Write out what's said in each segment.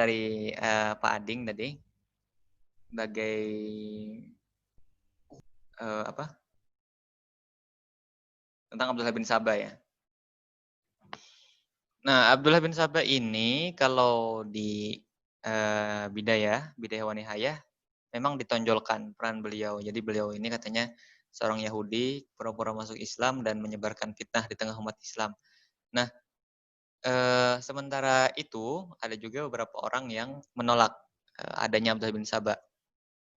dari Pak Ading tadi sebagai apa? Tentang Abdullah bin Sabah ya. Nah, Abdullah bin Sabah ini kalau di Bidayah wa Nihayah memang ditonjolkan peran beliau. Jadi beliau ini katanya seorang Yahudi pura-pura masuk Islam dan menyebarkan fitnah di tengah umat Islam. Nah, sementara itu ada juga beberapa orang yang menolak adanya Abdullah bin Sabah.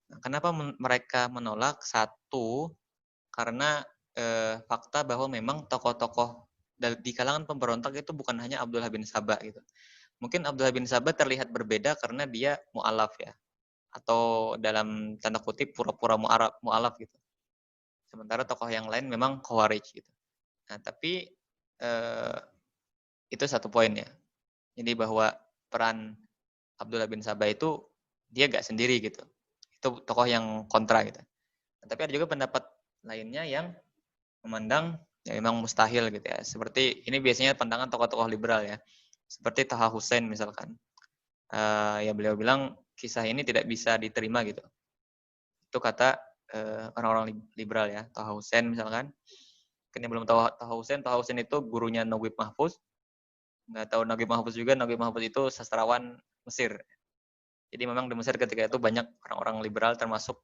Nah, kenapa mereka menolak? Satu, karena fakta bahwa memang tokoh-tokoh di kalangan pemberontak itu bukan hanya Abdullah bin Sabah gitu. Mungkin Abdullah bin Sabah terlihat berbeda karena dia mu'alaf ya, atau dalam tanda kutip pura-pura mu'alaf gitu. Sementara tokoh yang lain memang khawarij gitu. Nah, tapi itu satu poin ya. Jadi bahwa peran Abdullah bin Sabah itu dia gak sendiri gitu. Itu tokoh yang kontra gitu. Nah, tapi ada juga pendapat lainnya yang memandang ya memang mustahil gitu ya. Seperti ini biasanya pandangan tokoh-tokoh liberal ya. Seperti Taha Hussein misalkan. Ya beliau bilang kisah ini tidak bisa diterima gitu. Itu kata orang-orang liberal ya. Taha Hussein misalkan. Kan yang belum tahu Taha Hussein itu gurunya Naguib Mahfuz. Nggak tahu Naguib Mahfuz juga. Naguib Mahfuz itu sastrawan Mesir. Jadi memang di Mesir ketika itu banyak orang-orang liberal termasuk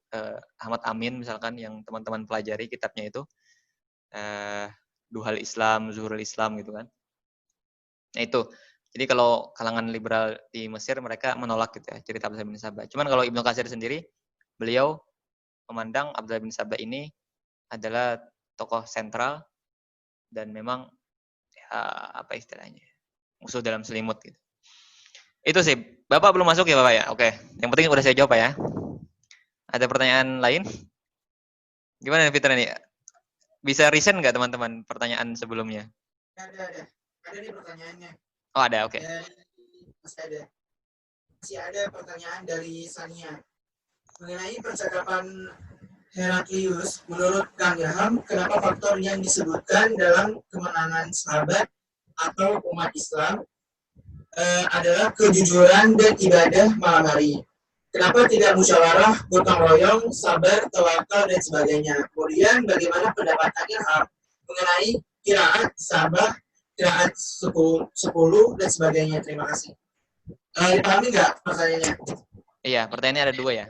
Ahmad Amin misalkan yang teman-teman pelajari kitabnya itu. Duhal Islam, Zuhurul Islam gitu kan. Nah itu. Jadi kalau kalangan liberal di Mesir mereka menolak gitu ya cerita Abdullah bin Sabah. Cuman kalau Ibnu Katsir sendiri beliau memandang Abdullah bin Sabah ini adalah tokoh sentral dan memang ya, apa istilahnya? Musuh dalam selimut gitu. Itu sih. Bapak belum masuk ya, Bapak ya? Oke. Yang penting udah saya jawab ya. Ada pertanyaan lain? Gimana Fitra nih? Bisa resign nggak teman-teman pertanyaan sebelumnya? Ada. Ada nih pertanyaannya. Oh ada, oke. Masih ada pertanyaan dari Sania. Mengenai percakapan Heraklius, menurut Kang Ilham, kenapa faktor yang disebutkan dalam kemenangan sahabat atau umat Islam adalah kejujuran dan ibadah malam hari? Kenapa tidak musyawarah, gotong royong, sabar, tawakal, dan sebagainya? Kemudian bagaimana pendapat Kang Ilham mengenai kiraat, sabah, kiraat 10 dan sebagainya? Terima kasih. Dipahami nggak pertanyaannya? Iya, pertanyaannya ada dua ya.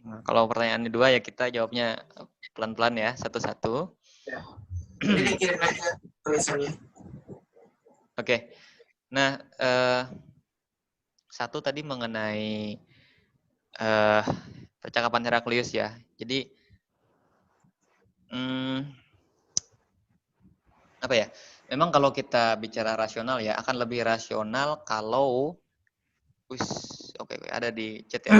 Nah, kalau pertanyaan dua ya kita jawabnya pelan-pelan ya, satu-satu. Ya. Ini dikirim aja tulisannya. Oke. Nah, satu tadi mengenai percakapan Heraklius ya. Jadi apa ya? Memang kalau kita bicara rasional ya akan lebih rasional kalau oke, ada di chat ya.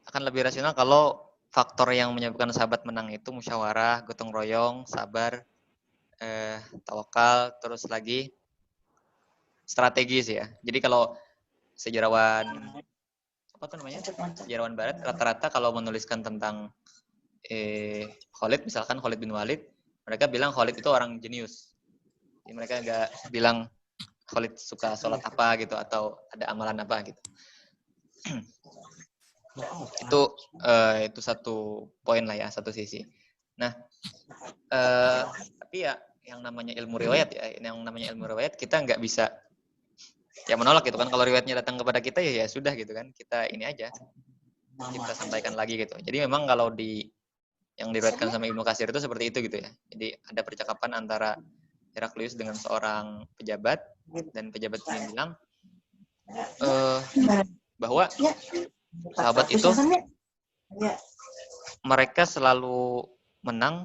Akan lebih rasional kalau faktor yang menyebabkan sahabat menang itu musyawarah, gotong royong, sabar, tawakal, terus lagi strategis ya. Jadi kalau sejarawan apa tuh namanya? Sejarawan Barat rata-rata kalau menuliskan tentang Khalid misalkan Khalid bin Walid, mereka bilang Khalid itu orang jenius. Jadi mereka nggak bilang Khalid suka sholat apa gitu atau ada amalan apa gitu. Itu satu poin lah ya, satu sisi. Nah, tapi ya yang namanya ilmu riwayat kita nggak bisa ya menolak gitu kan. Kalau riwayatnya datang kepada kita ya sudah gitu kan, kita ini aja kita sampaikan lagi gitu. Jadi memang kalau yang diriwayatkan sama Ibnu Katsir itu seperti itu gitu ya. Jadi ada percakapan antara Heraklius dengan seorang pejabat dan pejabat ini bilang bahwa sahabat itu mereka selalu menang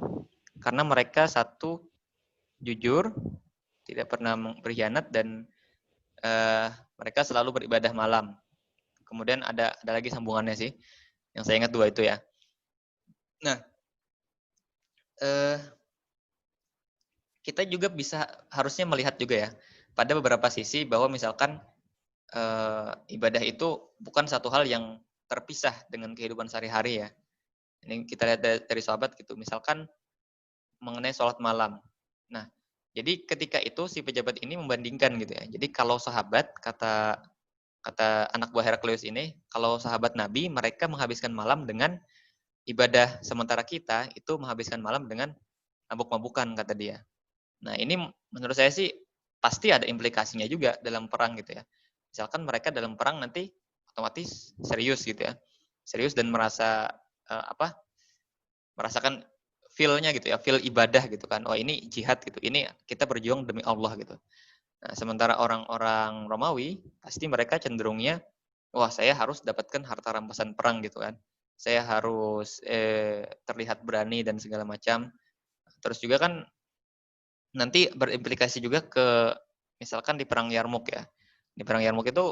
karena mereka satu jujur, tidak pernah berkhianat dan mereka selalu beribadah malam. Kemudian ada lagi sambungannya sih, yang saya ingat dua itu ya. Nah, kita juga harusnya melihat juga ya pada beberapa sisi bahwa misalkan ibadah itu bukan satu hal yang terpisah dengan kehidupan sehari-hari ya. Ini kita lihat dari sahabat gitu, misalkan mengenai sholat malam. Nah, jadi ketika itu si pejabat ini membandingkan gitu ya. Jadi kalau sahabat kata Kata anak buah Heraklius ini, kalau sahabat Nabi mereka menghabiskan malam dengan ibadah, sementara kita itu menghabiskan malam dengan mabuk-mabukan, kata dia. Nah, ini menurut saya sih pasti ada implikasinya juga dalam perang gitu ya. Misalkan mereka dalam perang nanti otomatis serius gitu ya. Serius dan merasa merasakan feel-nya gitu ya, feel ibadah gitu kan. Oh, ini jihad gitu. Ini kita berjuang demi Allah gitu. Nah, sementara orang-orang Romawi pasti mereka cenderungnya, wah, saya harus dapatkan harta rampasan perang gitu kan. Saya harus terlihat berani dan segala macam. Terus juga kan nanti berimplikasi juga ke misalkan di perang Yarmuk ya. Di perang Yarmuk itu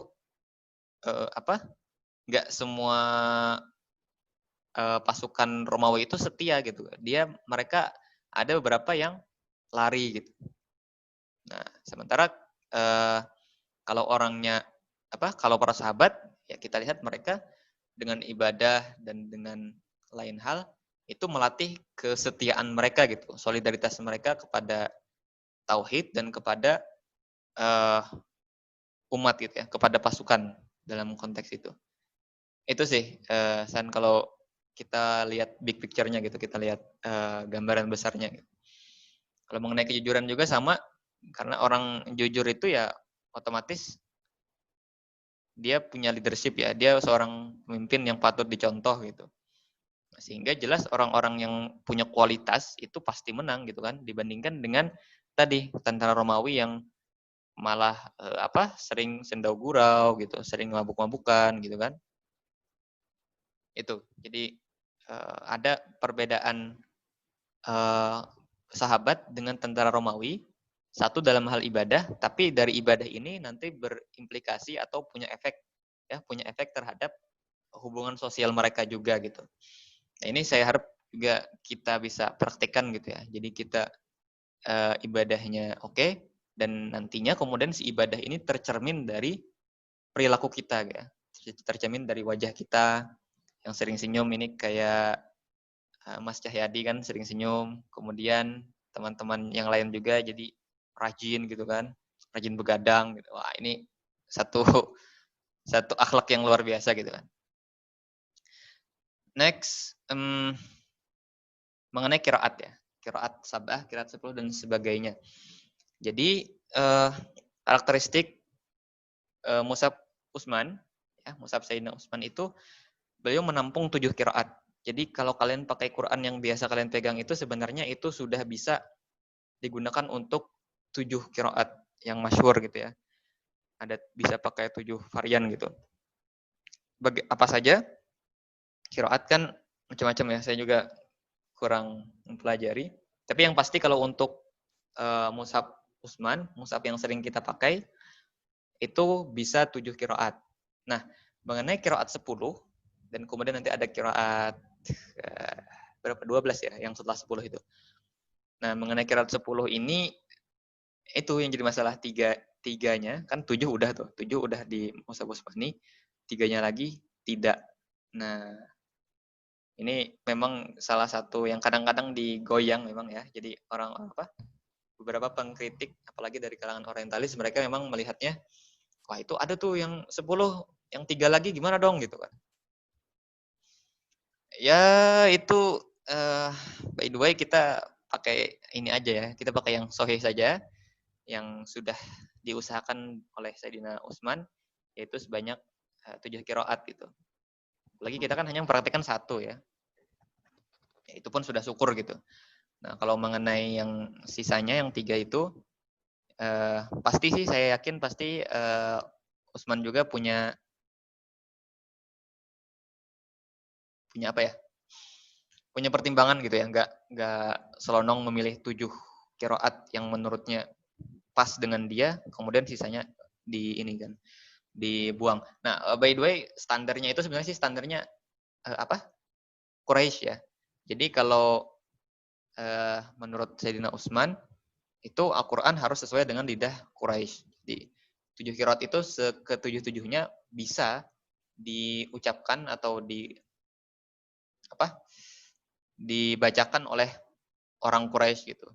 nggak semua pasukan Romawi itu setia gitu. Mereka ada beberapa yang lari gitu. Nah, sementara kalau orangnya kalau para sahabat ya kita lihat mereka dengan ibadah dan dengan lain hal itu melatih kesetiaan mereka gitu, solidaritas mereka kepada tauhid dan kepada uh, umat gitu ya, kepada pasukan dalam konteks itu. Itu sih, San, kalau kita lihat big picture-nya gitu, kita lihat gambaran besarnya. Gitu. Kalau mengenai kejujuran juga sama, karena orang jujur itu ya otomatis dia punya leadership ya, dia seorang pemimpin yang patut dicontoh gitu. Sehingga jelas orang-orang yang punya kualitas itu pasti menang gitu kan, dibandingkan dengan tadi tentara Romawi yang malah sering sendau gurau gitu, sering mabuk-mabukan gitu kan. Itu. Jadi ada perbedaan sahabat dengan tentara Romawi. Satu dalam hal ibadah, tapi dari ibadah ini nanti berimplikasi atau punya efek terhadap hubungan sosial mereka juga gitu. Nah, ini saya harap juga kita bisa praktekkan gitu ya. Jadi kita ibadahnya oke, dan nantinya kemudian si ibadah ini tercermin dari perilaku kita ya. Tercermin dari wajah kita yang sering senyum ini kayak Mas Cahyadi kan sering senyum, kemudian teman-teman yang lain juga jadi rajin gitu kan, rajin begadang gitu. Wah, ini satu satu akhlak yang luar biasa gitu kan. Next, mengenai qiraat ya. Qiraat sabah, qiraat 10 dan sebagainya. Jadi karakteristik Mus'ab Utsman ya, Mus'ab Sayyidina Utsman itu beliau menampung 7 qiraat. Jadi kalau kalian pakai Quran yang biasa kalian pegang itu sebenarnya itu sudah bisa digunakan untuk 7 qiraat yang masyhur gitu ya. Ada bisa pakai 7 varian gitu. Apa saja? Qiraat kan macam-macam ya. Saya juga kurang mempelajari. Tapi yang pasti kalau untuk Mus'ab Utsman, Mus'ab yang sering kita pakai itu bisa 7 qiraat. Nah, mengenai qiraat 10 dan kemudian nanti ada qiraat berapa 12 ya yang setelah 10 itu. Nah, mengenai qiraat 10 ini itu yang jadi masalah tiganya kan 7 udah tuh. 7 udah di Mus'ab Utsmani, tiganya lagi tidak. Nah, ini memang salah satu yang kadang-kadang digoyang memang ya. Jadi beberapa pengkritik apalagi dari kalangan orientalis mereka memang melihatnya wah itu ada tuh yang 10, yang 3 lagi gimana dong gitu kan. Ya itu by the way kita pakai ini aja ya, kita pakai yang sahih saja yang sudah diusahakan oleh Sayyidina Utsman yaitu sebanyak 7 qiraat gitu. Lagi kita kan hanya mempraktikkan satu ya. Itu pun sudah syukur gitu. Nah, kalau mengenai yang sisanya yang 3 itu pasti sih saya yakin pasti Utsman juga punya apa ya? Punya pertimbangan gitu ya, nggak selonong memilih 7 qiraat yang menurutnya pas dengan dia, kemudian sisanya dibuang. Nah, by the way, standarnya itu sebenarnya sih standarnya Quraisy ya. Jadi kalau menurut Sayyidina Utsman itu Al-Qur'an harus sesuai dengan lidah Quraisy. Jadi 7 qiraat itu ketujuh-tujuhnya bisa diucapkan atau dibacakan oleh orang Quraisy gitu.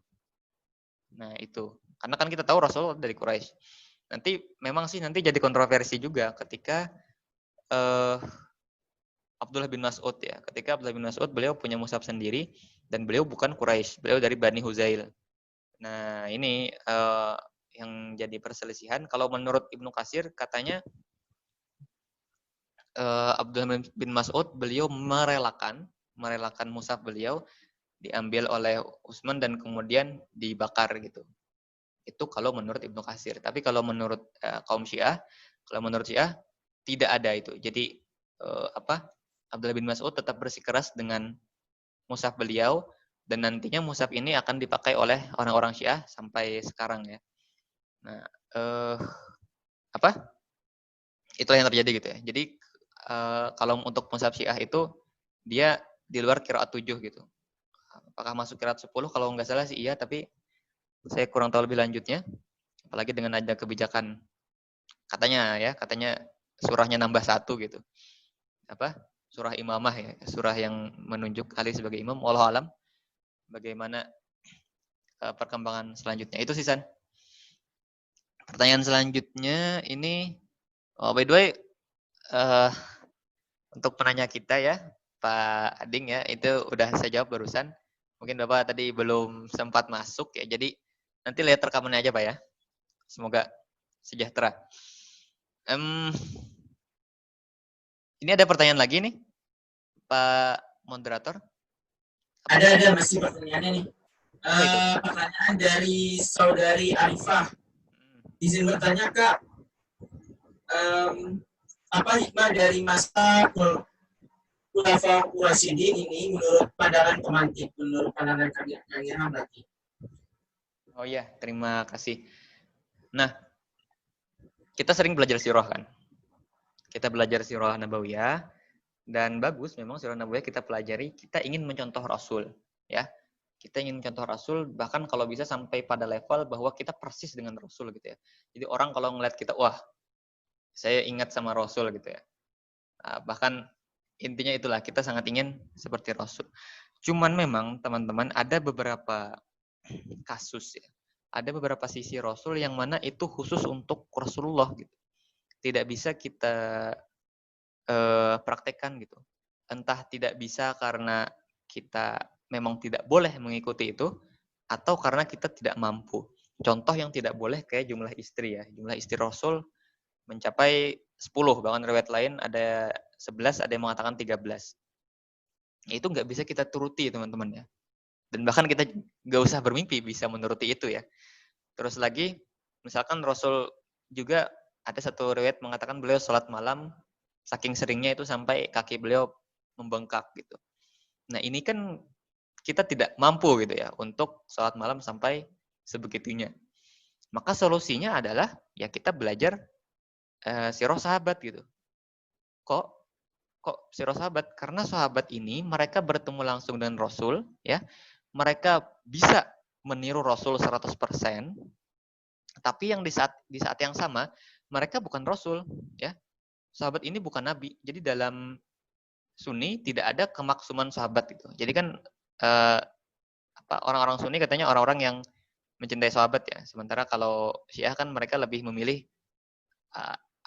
Nah, itu. Karena kan kita tahu Rasul dari Quraisy. Nanti memang sih nanti jadi kontroversi juga ketika Abdullah bin Mas'ud ya. Ketika Abdullah bin Mas'ud beliau punya mushaf sendiri dan beliau bukan Quraisy, beliau dari Bani Huzail. Nah, ini yang jadi perselisihan. Kalau menurut Ibnu Katsir katanya Abdullah bin Mas'ud beliau merelakan mushaf beliau diambil oleh Utsman dan kemudian dibakar gitu. Itu kalau menurut Ibnu Katsir. Tapi kalau menurut kaum Syiah, tidak ada itu. Jadi Abdullah bin Mas'ud tetap bersikeras dengan mushaf beliau dan nantinya mushaf ini akan dipakai oleh orang-orang Syiah sampai sekarang ya. Nah, itulah yang terjadi gitu ya. Jadi kalau untuk mushaf Syiah itu dia di luar qiraat 7 gitu. Apakah masuk qiraat 10? Kalau nggak salah sih iya, tapi saya kurang tahu lebih lanjutnya. Apalagi dengan ada kebijakan katanya surahnya nambah 1 gitu. Surah imamah ya, surah yang menunjuk Ali sebagai imam. Wallahu alam. Bagaimana perkembangan selanjutnya? Itu sih San. Pertanyaan selanjutnya ini, by the way, untuk penanya kita ya, Pak Ading ya, itu udah saya jawab barusan. Mungkin Bapak tadi belum sempat masuk ya, jadi nanti lihat rekamannya aja Pak ya. Semoga sejahtera. Ini ada pertanyaan lagi nih, Pak Moderator. Ada masih pertanyaannya nih. Pertanyaan dari saudari Arifah. Izin bertanya Kak, apa hikmah dari masa Khulafaur Rasyidin ini menurut pandangan pemantik, menurut pandangan Kang Irham berarti? Oh iya, terima kasih. Nah, kita sering belajar sirah kan? Kita belajar sirah Nabawiyah dan bagus memang sirah Nabawiyah kita pelajari, kita ingin mencontoh Rasul ya. Kita ingin mencontoh Rasul bahkan kalau bisa sampai pada level bahwa kita persis dengan Rasul gitu ya. Jadi orang kalau ngeliat kita, wah, saya ingat sama Rasul gitu ya. Nah, bahkan intinya itulah, kita sangat ingin seperti Rasul. Cuman memang teman-teman ada beberapa kasus ya. Ada beberapa sisi Rasul yang mana itu khusus untuk Rasulullah gitu. Tidak bisa kita praktekkan gitu. Entah tidak bisa karena kita memang tidak boleh mengikuti itu, atau karena kita tidak mampu. Contoh yang tidak boleh kayak jumlah istri ya. Jumlah istri Rasul mencapai 10, bahkan riwayat lain ada 11, ada yang mengatakan 13. Itu nggak bisa kita turuti teman-teman ya. Dan bahkan kita nggak usah bermimpi bisa menuruti itu ya. Terus lagi, misalkan Rasul juga ada satu riwayat mengatakan beliau sholat malam, saking seringnya itu sampai kaki beliau membengkak gitu. Nah ini kan kita tidak mampu gitu ya untuk sholat malam sampai sebegitunya. Maka solusinya adalah ya kita belajar sirah sahabat gitu. Kok sirah sahabat? Karena sahabat ini mereka bertemu langsung dengan Rasul ya. Mereka bisa meniru Rasul 100%, tapi yang di saat yang sama mereka bukan Rasul ya. Sahabat ini bukan nabi. Jadi dalam Sunni tidak ada kemaksuman sahabat itu. Jadi kan orang-orang Sunni katanya orang-orang yang mencintai sahabat ya. Sementara kalau Syiah kan mereka lebih memilih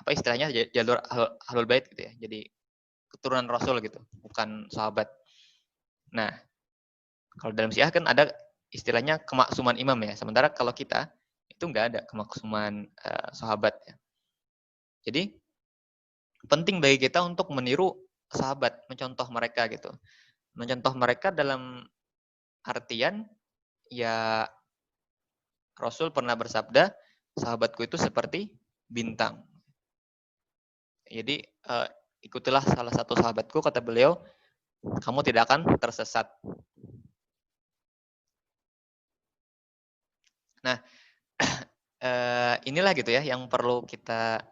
istilahnya jalur Ahlul Bait gitu ya. Jadi keturunan Rasul gitu, bukan sahabat. Nah, kalau dalam Syiah kan ada istilahnya kemaksuman imam ya. Sementara kalau kita itu nggak ada kemaksuman sahabat ya. Jadi penting bagi kita untuk meniru sahabat, mencontoh mereka gitu. Mencontoh mereka dalam artian ya Rasul pernah bersabda, sahabatku itu seperti bintang. Jadi ikutilah salah satu sahabatku, kata beliau, kamu tidak akan tersesat. Nah, inilah gitu ya yang perlu kita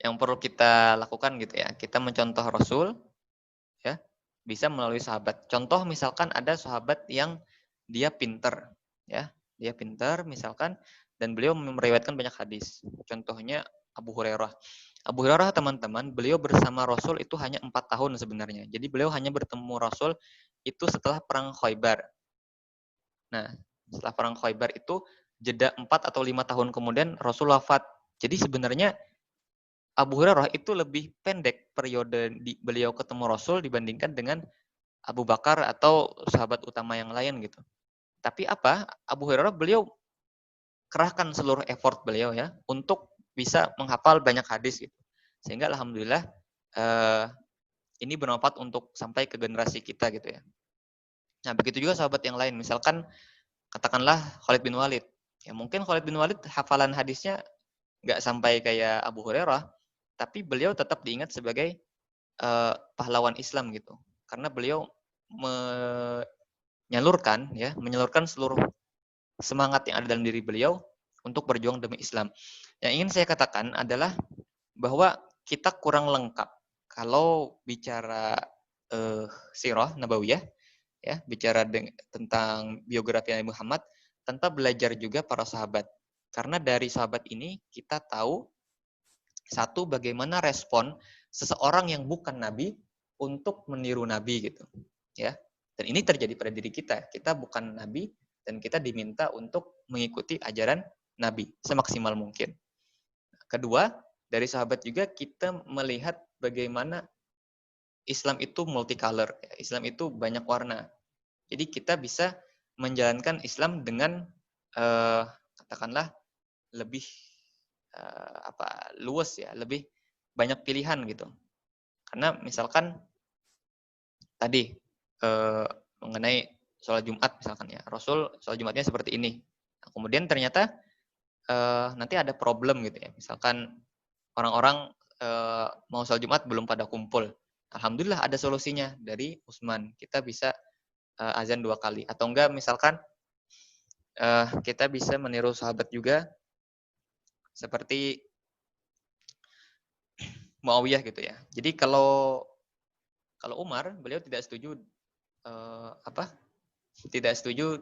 yang perlu kita lakukan gitu ya. Kita mencontoh Rasul ya, bisa melalui sahabat. Contoh misalkan ada sahabat yang dia pinter ya, dia pinter misalkan dan beliau meriwayatkan banyak hadis. Contohnya Abu Hurairah. Abu Hurairah teman-teman, beliau bersama Rasul itu hanya 4 tahun sebenarnya. Jadi beliau hanya bertemu Rasul itu setelah perang Khaybar. Nah, setelah perang Khaybar itu jeda 4 atau 5 tahun kemudian Rasul wafat. Jadi sebenarnya Abu Hurairah itu lebih pendek periode beliau ketemu Rasul dibandingkan dengan Abu Bakar atau sahabat utama yang lain gitu. Tapi apa? Abu Hurairah beliau kerahkan seluruh effort beliau ya untuk bisa menghafal banyak hadis gitu. Sehingga alhamdulillah ini bermanfaat untuk sampai ke generasi kita gitu ya. Nah, begitu juga sahabat yang lain. Misalkan katakanlah Khalid bin Walid. Ya mungkin Khalid bin Walid hafalan hadisnya nggak sampai kayak Abu Hurairah, tapi beliau tetap diingat sebagai pahlawan Islam gitu. Karena beliau menyalurkan seluruh semangat yang ada dalam diri beliau untuk berjuang demi Islam. Yang ingin saya katakan adalah bahwa kita kurang lengkap kalau bicara sirah nabawiyah, ya, bicara tentang biografi Nabi Muhammad, tanpa belajar juga para sahabat. Karena dari sahabat ini kita tahu satu, bagaimana respon seseorang yang bukan nabi untuk meniru nabi gitu, ya. Dan ini terjadi pada diri kita. Kita bukan nabi dan kita diminta untuk mengikuti ajaran nabi semaksimal mungkin. Kedua, dari sahabat juga kita melihat bagaimana Islam itu multicolor, Islam itu banyak warna. Jadi kita bisa menjalankan Islam dengan katakanlah lebih luas ya, lebih banyak pilihan gitu. Karena misalkan tadi mengenai sholat Jumat misalkan ya, Rasul sholat Jumatnya seperti ini. Nah, kemudian ternyata nanti ada problem gitu ya. Misalkan orang-orang mau sholat Jumat belum pada kumpul. Alhamdulillah ada solusinya dari Utsman. Kita bisa azan 2 kali. Atau enggak misalkan kita bisa meniru sahabat juga seperti Muawiyah gitu ya. Jadi kalau Umar, beliau tidak setuju tidak setuju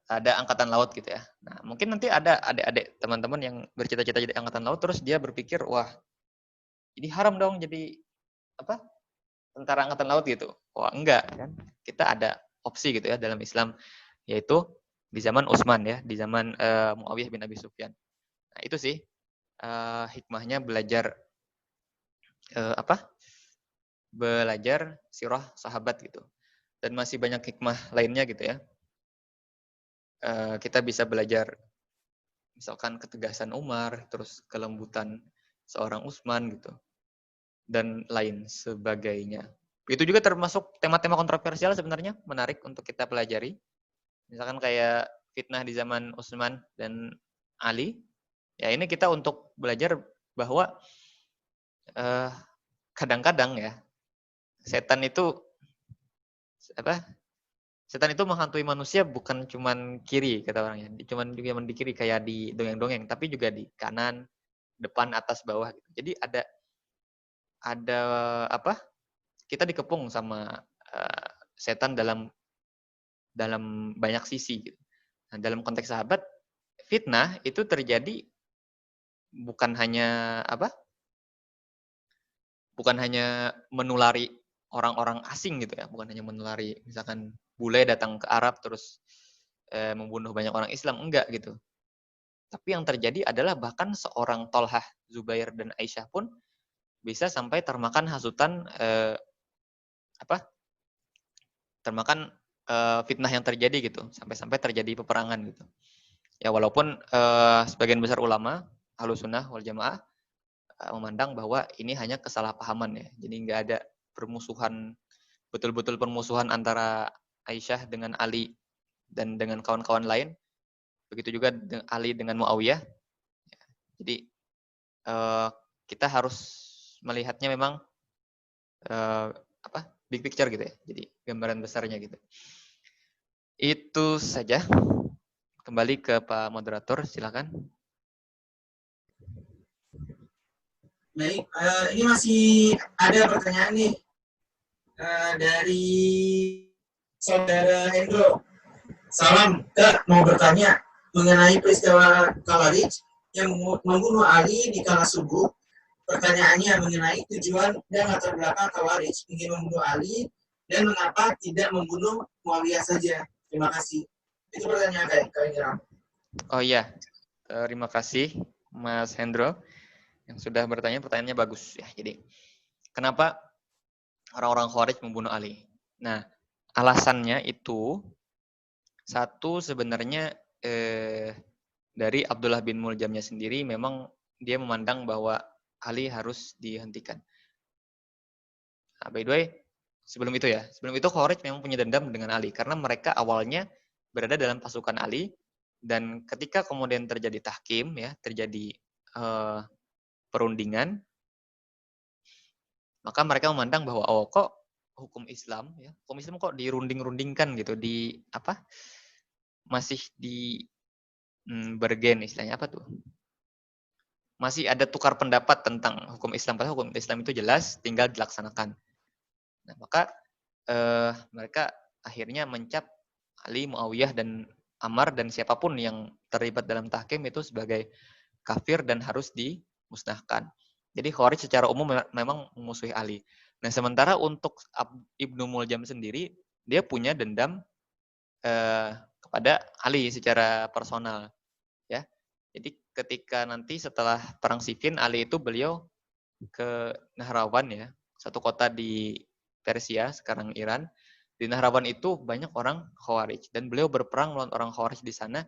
ada angkatan laut gitu ya. Nah, mungkin nanti ada adik-adik teman-teman yang bercita-cita jadi angkatan laut terus dia berpikir, wah, ini haram dong jadi tentara angkatan laut gitu. Wah, enggak kan. Kita ada opsi gitu ya dalam Islam, yaitu di zaman Utsman ya, di zaman Muawiyah bin Abi Sufyan. Nah, itu sih hikmahnya belajar belajar sirah sahabat gitu. Dan masih banyak hikmah lainnya gitu ya. Kita bisa belajar misalkan ketegasan Umar, terus kelembutan seorang Utsman gitu, dan lain sebagainya. Itu juga termasuk tema-tema kontroversial sebenarnya, menarik untuk kita pelajari. Misalkan kayak fitnah di zaman Utsman dan Ali. Ya ini kita untuk belajar bahwa kadang-kadang ya setan itu menghantui manusia bukan cuman kiri kata orangnya, cuman juga di kiri kayak di dongeng-dongeng, tapi juga di kanan, depan, atas, bawah gitu. Jadi ada kita dikepung sama setan dalam banyak sisi gitu. Nah, dalam konteks sahabat, fitnah itu terjadi bukan hanya menulari orang-orang asing gitu ya, bukan hanya menulari misalkan bule datang ke Arab terus membunuh banyak orang Islam, enggak gitu. Tapi yang terjadi adalah bahkan seorang Tolhah, Zubair dan Aisyah pun bisa sampai termakan hasutan termakan fitnah yang terjadi gitu, sampai-sampai terjadi peperangan gitu. Ya walaupun sebagian besar ulama Ahlussunnah wal Jamaah memandang bahwa ini hanya kesalahpahaman ya. Jadi nggak ada permusuhan, betul-betul permusuhan antara Aisyah dengan Ali dan dengan kawan-kawan lain. Begitu juga Ali dengan Muawiyah. Jadi kita harus melihatnya memang big picture gitu ya. Jadi gambaran besarnya gitu. Itu saja. Kembali ke Pak Moderator, silakan. Baik, ini masih ada pertanyaan nih dari Saudara Hendro. Salam, Kak, mau bertanya mengenai peristiwa Khawarij yang membunuh Ali di kala subuh. Pertanyaannya mengenai tujuan dan latar belakang Khawarij ingin membunuh Ali dan mengapa tidak membunuh Muawiyah saja. Terima kasih. Itu pertanyaan Kak Ikram. Oh iya, terima kasih Mas Hendro yang sudah bertanya. Pertanyaannya bagus ya. Jadi, kenapa orang-orang Khawarij membunuh Ali? Nah, alasannya itu satu sebenarnya dari Abdullah bin Muljamnya sendiri memang dia memandang bahwa Ali harus dihentikan. Nah, by the way, sebelum itu Khawarij memang punya dendam dengan Ali karena mereka awalnya berada dalam pasukan Ali dan ketika kemudian terjadi tahkim ya, terjadi perundingan, maka mereka memandang bahwa oh kok hukum Islam kok dirunding-rundingkan gitu di apa? Masih di bergen istilahnya apa tuh? Masih ada tukar pendapat tentang hukum Islam, padahal hukum Islam itu jelas, tinggal dilaksanakan. Nah, maka mereka akhirnya mencap Ali, Muawiyah, dan Ammar, dan siapapun yang terlibat dalam tahkim itu sebagai kafir dan harus dimusnahkan. Jadi Khawarij secara umum memang memusuhi Ali. Nah, sementara untuk Ibnu Muljam sendiri, dia punya dendam kepada Ali secara personal. Ya, jadi ketika nanti setelah perang Siffin, Ali itu beliau ke Nahrawan ya, satu kota di Persia, sekarang Iran. Di Nahrawan itu banyak orang Khawarij dan beliau berperang melawan orang Khawarij di sana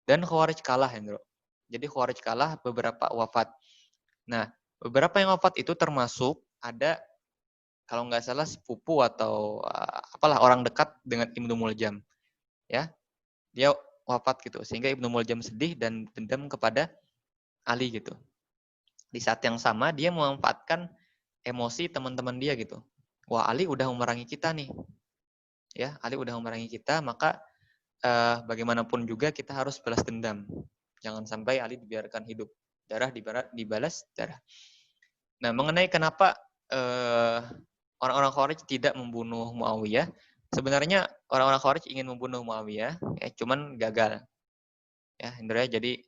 dan Khawarij kalah, Hendro. Jadi Khawarij kalah, beberapa wafat. Nah, beberapa yang wafat itu termasuk ada kalau nggak salah sepupu atau apalah orang dekat dengan Ibnu Muljam. Ya, dia wafat gitu sehingga Ibnu Muljam sedih dan dendam kepada Ali gitu. Di saat yang sama dia memanfaatkan emosi teman-teman dia gitu. Wah, Ali udah memerangi kita nih. Ya, Ali udah memerangi kita, maka bagaimanapun juga kita harus balas dendam. Jangan sampai Ali dibiarkan hidup. Darah dibalas darah. Nah, mengenai kenapa orang-orang Khawarij tidak membunuh Muawiyah, sebenarnya orang-orang Khawarij ingin membunuh Muawiyah, ya, cuman gagal. Ya, Indra, jadi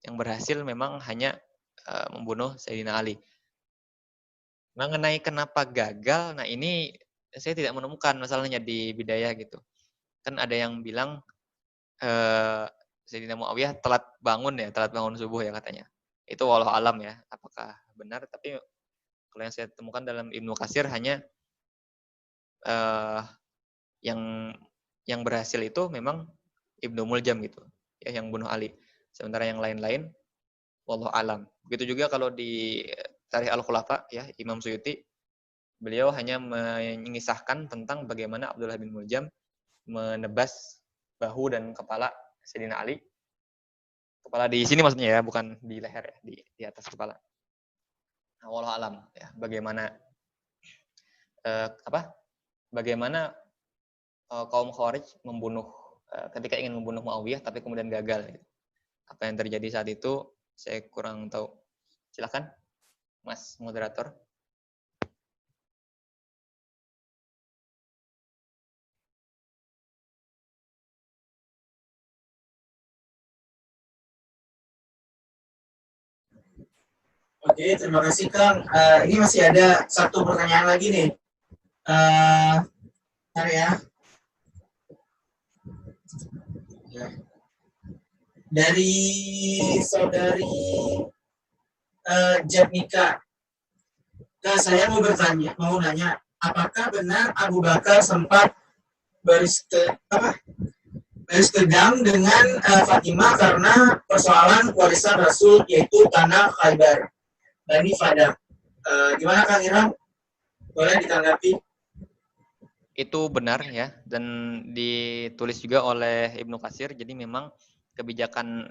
yang berhasil memang hanya membunuh Sayyidina Ali. Mengenai kenapa gagal, nah ini saya tidak menemukan masalahnya di Bidayah gitu. Kan ada yang bilang Sayyidina Muawiyah telat bangun subuh ya katanya. Itu wallahu alam ya, apakah benar? Tapi kalau yang saya temukan dalam Ibnu Katsir hanya yang berhasil itu memang Ibnu Muljam gitu, ya yang bunuh Ali. Sementara yang lain-lain wallahu alam. Begitu juga kalau di Tarikh Al-Khulafa ya, Imam Suyuti beliau hanya mengisahkan tentang bagaimana Abdullah bin Muljam menebas bahu dan kepala Sayyidina Ali. Kepala di sini maksudnya ya, bukan di leher ya, di atas kepala. Nah, wallahu alam ya, bagaimana bagaimana kaum Khawarij membunuh ketika ingin membunuh Muawiyah tapi kemudian gagal. Gitu. Apa yang terjadi saat itu saya kurang tahu. Silakan, Mas moderator. Oke, terima kasih Kang. Ini masih ada satu pertanyaan lagi nih. Bentar ya. Dari saudari Jatnika, saya mau nanya, apakah benar Abu Bakar sempat bersedang dengan Fatimah karena persoalan warisan Rasul yaitu tanah Khaybar, Bani Fadak. Gimana Kang Irham? Boleh ditanggapi? Itu benar ya, dan ditulis juga oleh Ibnu Katsir. Jadi memang kebijakan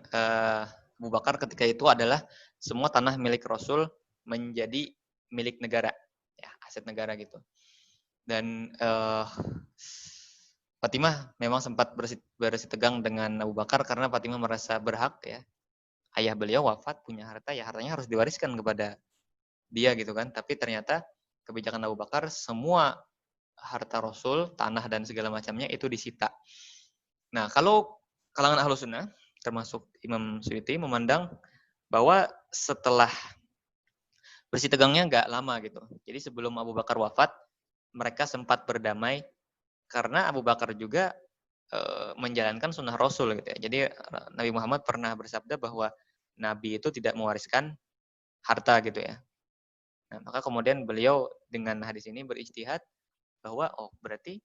Abu Bakar ketika itu adalah semua tanah milik Rasul menjadi milik negara, ya aset negara gitu. Dan Fatimah memang sempat bersitegang dengan Abu Bakar karena Fatimah merasa berhak ya. Ayah beliau wafat punya harta, ya hartanya harus diwariskan kepada dia gitu kan. Tapi ternyata kebijakan Abu Bakar semua harta Rasul, tanah dan segala macamnya itu disita. Nah, kalau kalangan Ahlus Sunnah, termasuk Imam Suyuti memandang bahwa setelah bersihtegangnya nggak lama gitu. Jadi sebelum Abu Bakar wafat, mereka sempat berdamai karena Abu Bakar juga menjalankan sunnah Rasul gitu ya. Jadi Nabi Muhammad pernah bersabda bahwa Nabi itu tidak mewariskan harta gitu ya. Nah, maka kemudian beliau dengan hadis ini berijtihad bahwa berarti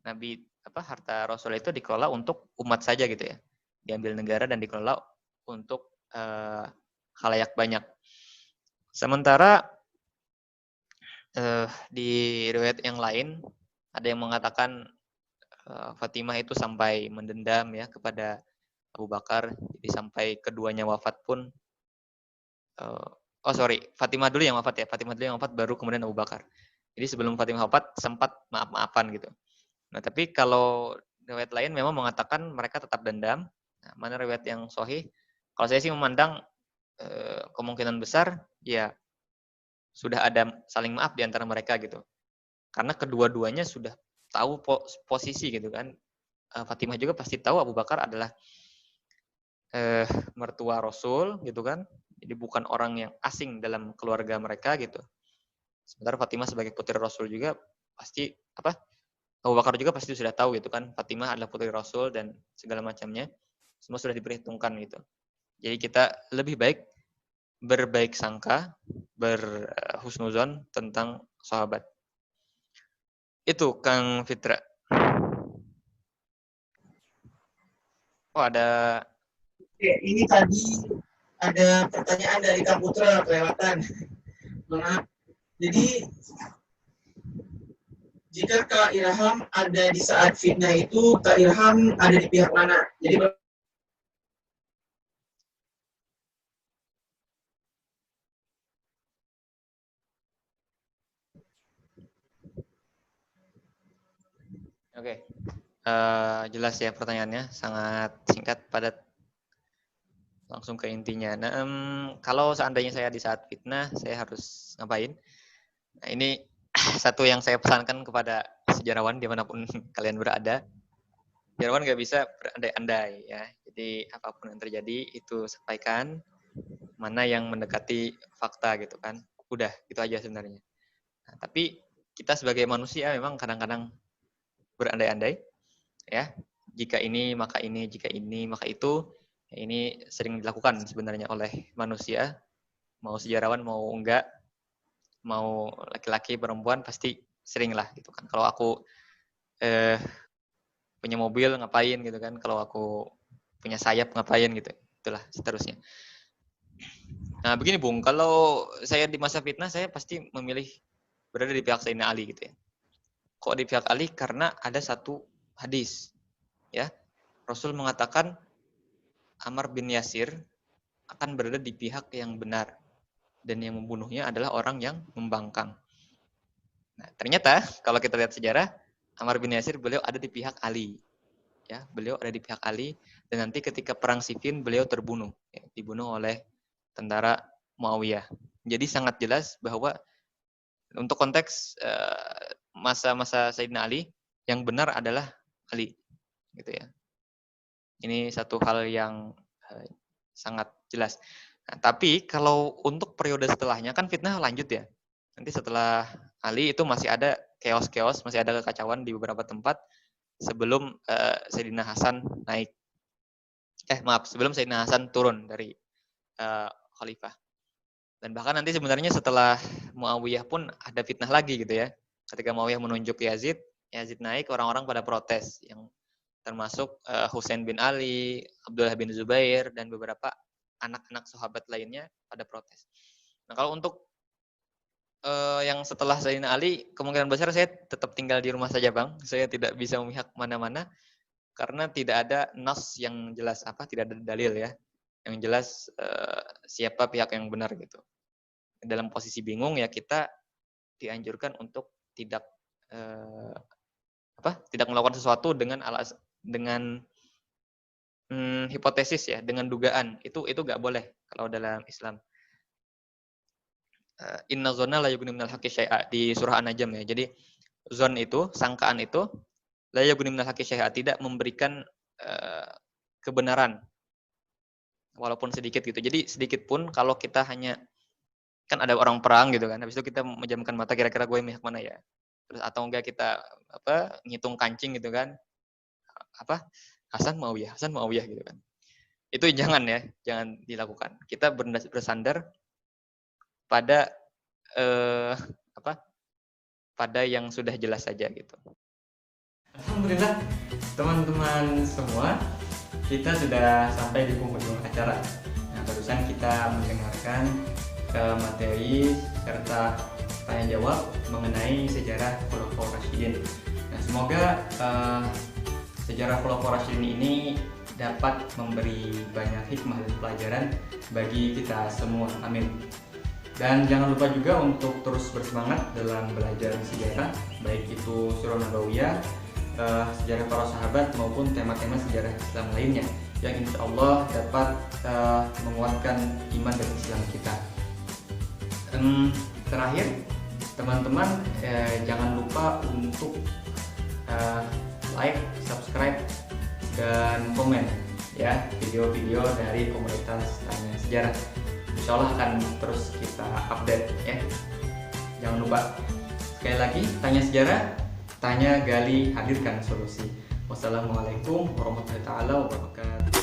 Nabi harta Rasul itu dikelola untuk umat saja gitu ya. Diambil negara dan dikelola untuk khalayak banyak. Sementara di riwayat yang lain ada yang mengatakan Fatimah itu sampai mendendam ya kepada Abu Bakar, jadi sampai keduanya wafat pun Fatimah dulu yang wafat ya, Fatimah dulu yang wafat baru kemudian Abu Bakar. Jadi sebelum Fatimah wafat sempat maaf-maafan gitu. Nah, tapi kalau riwayat lain memang mengatakan mereka tetap dendam. Nah, mana riwayat yang sahih? Kalau saya sih memandang kemungkinan besar ya sudah ada saling maaf di antara mereka gitu. Karena kedua-duanya sudah tahu posisi gitu kan. Fatimah juga pasti tahu Abu Bakar adalah mertua Rasul gitu kan. Jadi bukan orang yang asing dalam keluarga mereka gitu. Sementara Fatimah sebagai putri Rasul juga pasti Abu Bakar juga pasti sudah tahu gitu kan. Fatimah adalah putri Rasul dan segala macamnya. Semua sudah diperhitungkan gitu. Jadi kita lebih baik berbaik sangka, berhusnuzon tentang sahabat. Itu Kang Fitra. Ada. Oke, ini tadi ada pertanyaan dari Kak Putra kelewatan. Maaf. Jadi jika Kak Ilham ada di saat fitnah itu, Kak Ilham ada di pihak mana? Jadi Oke. Jelas ya pertanyaannya, sangat singkat, padat, langsung ke intinya. Nah, kalau seandainya saya di saat fitnah, saya harus ngapain? Nah, ini satu yang saya pesankan kepada sejarawan dimanapun kalian berada. Sejarawan nggak bisa berandai-andai ya. Jadi apapun yang terjadi itu sampaikan, mana yang mendekati fakta gitu kan. Udah, gitu aja sebenarnya. Nah, tapi kita sebagai manusia memang kadang-kadang berandai-andai ya. Jika ini maka ini, jika ini maka itu. Ya, ini sering dilakukan sebenarnya oleh manusia, mau sejarawan mau enggak, mau laki-laki perempuan pasti sering lah gitu kan. Kalau aku punya mobil ngapain gitu kan, kalau aku punya sayap ngapain gitu, itulah seterusnya. Nah begini Bung, kalau saya di masa fitnah saya pasti memilih berada di pihak Sayyidina Ali gitu ya. Kok di pihak Ali? Karena ada satu hadis ya, Rasul mengatakan Ammar bin Yasir akan berada di pihak yang benar dan yang membunuhnya adalah orang yang membangkang. Nah, ternyata kalau kita lihat sejarah, Ammar bin Yasir beliau ada di pihak Ali. Ya, beliau ada di pihak Ali dan nanti ketika perang Siffin beliau terbunuh, ya, dibunuh oleh tentara Muawiyah. Jadi sangat jelas bahwa untuk konteks masa-masa Sayyidina Ali yang benar adalah Ali, gitu ya. Ini satu hal yang sangat jelas. Nah, tapi kalau untuk periode setelahnya kan fitnah lanjut ya. Nanti setelah Ali itu masih ada chaos-chaos, masih ada kekacauan di beberapa tempat sebelum Sayyidina Hasan naik. Sebelum Sayyidina Hasan turun dari khalifah. Dan bahkan nanti sebenarnya setelah Muawiyah pun ada fitnah lagi gitu ya. Ketika Muawiyah menunjuk Yazid, Yazid naik, orang-orang pada protes yang termasuk Husain bin Ali, Abdullah bin Zubair, dan beberapa anak-anak sahabat lainnya pada protes. Nah kalau untuk yang setelah Sayyidina Ali, kemungkinan besar saya tetap tinggal di rumah saja Bang. Saya tidak bisa memihak mana-mana, karena tidak ada nas yang jelas, tidak ada dalil ya. Yang jelas siapa pihak yang benar gitu. Dalam posisi bingung ya kita dianjurkan untuk tidak tidak melakukan sesuatu dengan hipotesis ya, dengan dugaan. Itu nggak boleh kalau dalam Islam. Inna zonna la yughni minal haqqi syai'a di surah An-Najm ya. Jadi zon itu, sangkaan itu la yughni minal haqqi syai'a, tidak memberikan kebenaran walaupun sedikit gitu. Jadi sedikit pun kalau kita hanya, kan ada orang perang gitu kan, habis itu kita memejamkan mata kira-kira gue mihak mana ya. Terus atau enggak kita ngitung kancing gitu kan. apa Hasan Muawiyah gitu kan. Itu jangan ya, jangan dilakukan. Kita bersandar pada apa? Pada yang sudah jelas saja gitu. Alhamdulillah teman-teman semua, kita sudah sampai di penghujung acara. Nah, barusan kita mendengarkan materi serta tanya jawab mengenai sejarah Khulafaur Rasyidin. Nah, semoga sejarah Khulafaur Rasyidin ini dapat memberi banyak hikmah dan pelajaran bagi kita semua. Amin. Dan jangan lupa juga untuk terus bersemangat dalam belajar sejarah, baik itu Sirah Nabawiyah, sejarah para sahabat maupun tema-tema sejarah Islam lainnya yang insya Allah dapat menguatkan iman dan Islam kita. Terakhir, teman-teman jangan lupa untuk like, subscribe, dan komen ya video-video dari komunitas Tanya Sejarah. Insya Allah akan terus kita update ya. Jangan lupa, sekali lagi, Tanya Sejarah, tanya, gali, hadirkan solusi. Wassalamualaikum warahmatullahi wabarakatuh.